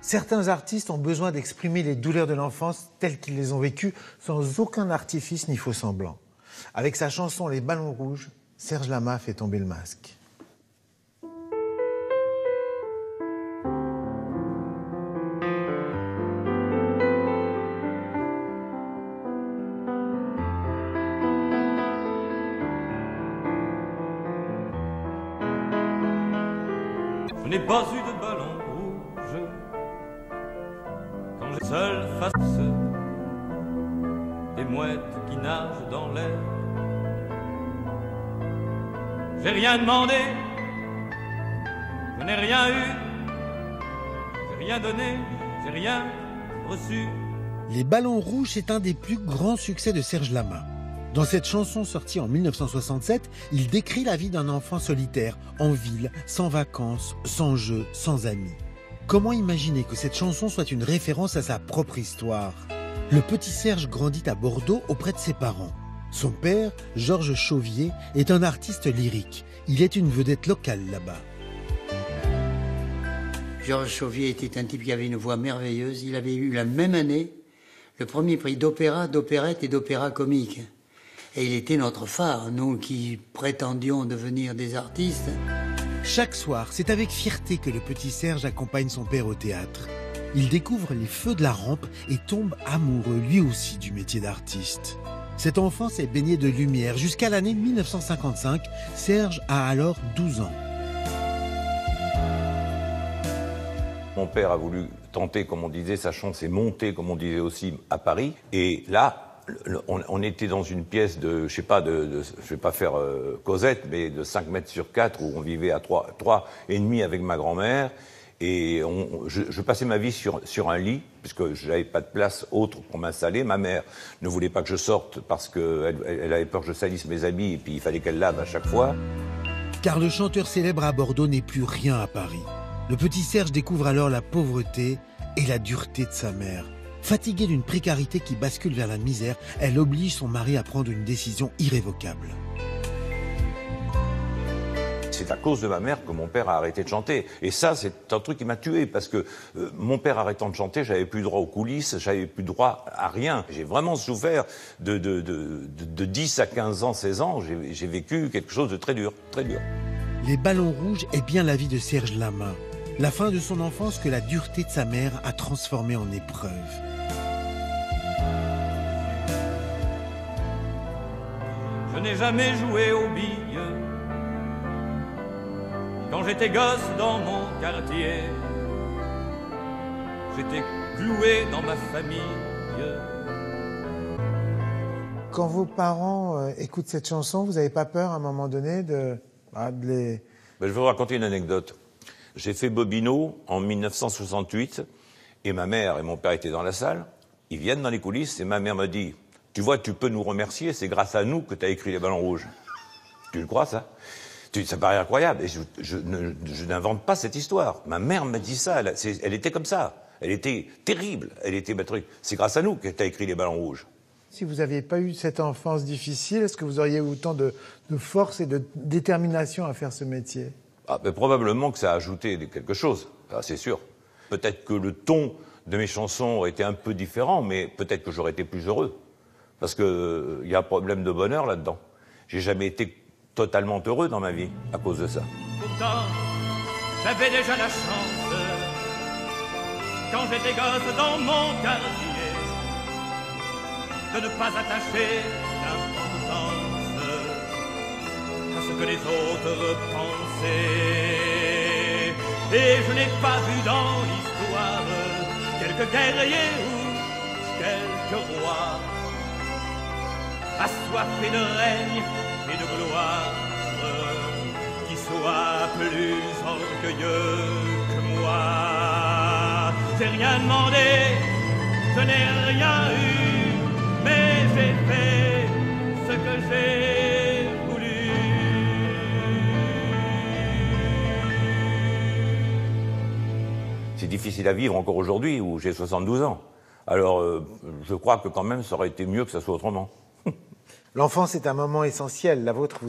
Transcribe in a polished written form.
Certains artistes ont besoin d'exprimer les douleurs de l'enfance telles qu'ils les ont vécues sans aucun artifice ni faux semblant. Avec sa chanson Les Ballons Rouges, Serge Lama fait tomber le masque. Je n'ai pas eu de ballon rouge quand j'ai seul face des mouettes qui nagent dans l'air. J'ai rien demandé, je n'ai rien eu, j'ai rien donné, j'ai rien reçu. Les Ballons Rouges, c'est un des plus grands succès de Serge Lama. Dans cette chanson sortie en 1967, il décrit la vie d'un enfant solitaire, en ville, sans vacances, sans jeux, sans amis. Comment imaginer que cette chanson soit une référence à sa propre histoire? Le petit Serge grandit à Bordeaux auprès de ses parents. Son père, Georges Chauvier, est un artiste lyrique. Il est une vedette locale là-bas. Georges Chauvier était un type qui avait une voix merveilleuse. Il avait eu la même année le premier prix d'opéra, d'opérette et d'opéra comique. Et il était notre phare, nous qui prétendions devenir des artistes. Chaque soir, c'est avec fierté que le petit Serge accompagne son père au théâtre. Il découvre les feux de la rampe et tombe amoureux lui aussi du métier d'artiste. Cette enfance est baignée de lumière. Jusqu'à l'année 1955, Serge a alors 12 ans. Mon père a voulu tenter, comme on disait, sa chance et monter, comme on disait aussi, à Paris. Et là, on était dans une pièce de, je vais pas faire Cosette, mais de 5 mètres sur 4, où on vivait à 3,5 avec ma grand-mère. Et je passais ma vie sur un lit, puisque je n'avais pas de place autre pour m'installer. Ma mère ne voulait pas que je sorte parce qu'elle avait peur que je salisse mes habits, et puis il fallait qu'elle lave à chaque fois. Car le chanteur célèbre à Bordeaux n'est plus rien à Paris. Le petit Serge découvre alors la pauvreté et la dureté de sa mère. Fatiguée d'une précarité qui bascule vers la misère, elle oblige son mari à prendre une décision irrévocable. C'est à cause de ma mère que mon père a arrêté de chanter. Et ça, c'est un truc qui m'a tué, parce que mon père arrêtant de chanter, j'avais plus droit aux coulisses, j'avais plus droit à rien. J'ai vraiment souffert de 10 à 15 ans, 16 ans, j'ai vécu quelque chose de très dur, très dur. Les Ballons Rouges est bien la vie de Serge Lama. La fin de son enfance que la dureté de sa mère a transformée en épreuve. Je n'ai jamais joué aux billes quand j'étais gosse dans mon quartier. J'étais cloué dans ma famille. Quand vos parents écoutent cette chanson, vous n'avez pas peur à un moment donné de les... Je vais vous raconter une anecdote. J'ai fait Bobino en 1968 et ma mère et mon père étaient dans la salle. Ils viennent dans les coulisses et ma mère me dit « Tu vois, tu peux nous remercier, c'est grâce à nous que tu as écrit Les Ballons Rouges. » Tu le crois, ça? Ça paraît incroyable. Et je n'invente pas cette histoire. Ma mère m'a dit ça. Elle était comme ça. Elle était terrible. Elle était ma truc. C'est grâce à nous que tu as écrit Les Ballons Rouges. Si vous n'aviez pas eu cette enfance difficile, est-ce que vous auriez eu autant de force et de détermination à faire ce métier? Probablement que ça a ajouté quelque chose, ça, c'est sûr. Peut-être que le ton de mes chansons aurait été un peu différent, mais peut-être que j'aurais été plus heureux. Parce qu'il y a un problème de bonheur là-dedans. J'ai jamais été totalement heureux dans ma vie à cause de ça. Pourtant, j'avais déjà la chance, quand j'étais gosse dans mon quartier, de ne pas attacher d'importance à ce que les autres pensaient. Et je n'ai pas vu dans l'histoire quelques guerriers ou quelques rois assoiffés de règne et de gloire, qui soient plus orgueilleux que moi. J'ai rien demandé, je n'ai rien eu, mais j'ai fait ce que j'ai voulu. C'est difficile à vivre encore aujourd'hui, où j'ai 72 ans. Alors, je crois que quand même, ça aurait été mieux que ça soit autrement. L'enfance est un moment essentiel. La vôtre,